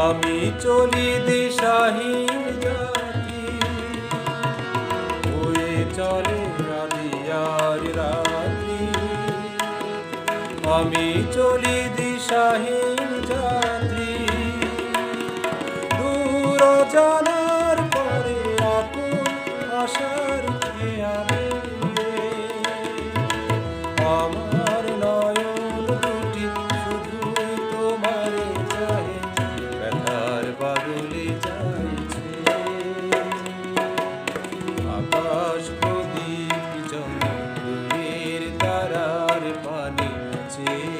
আমি চলি দিশাহীন জাতি, হয়ে চলে আদি আর রাতি। আমি চলি দিশাহীন যাত্রী, দূর জানার পরে আকুল আশার খেয়ালে আমার নয়ন দুটি শুধুই তোমারে চাহে, ব্যথার বাদলে চাইছে আকাশ প্রদীপ জ্বলে দূরের তারার পানে চেয়ে।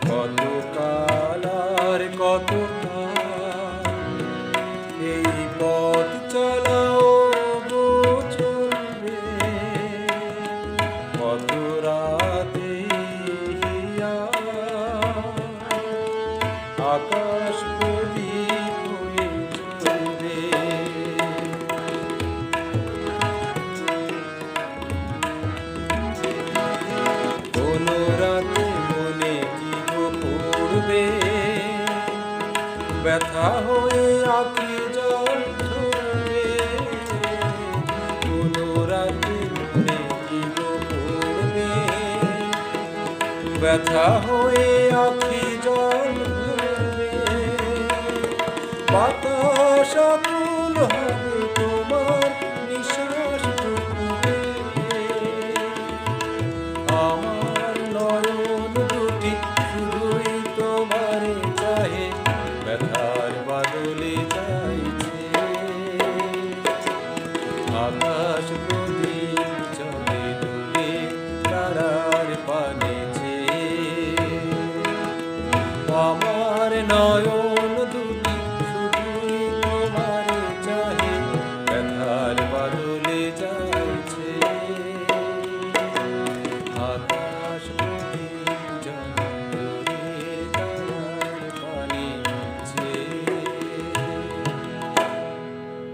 কত কাল আর কত কাল এই পথ চলাও গো চলবে, কত রাতে হিয়া আকাশ প্রদীপ হয়ে চলবে। কোন রাতে মনে কি গো পড়বে, ব্যথা হয়ে আঁখি জল ঝরবে। কোন রাতে মনে কি গো পড়বে, ব্যথা হয়ে আঁখি জল ঝরবে। বাতাস আকুল হবে তোমার নিঃশ্বাস টুকুতে, আমার নয়ন দুটি শুধুই তোমারে চাহে, ব্যথার বাদলে চাইছে আকাশ প্রদীপ জ্বলে দূরে তারার পানে।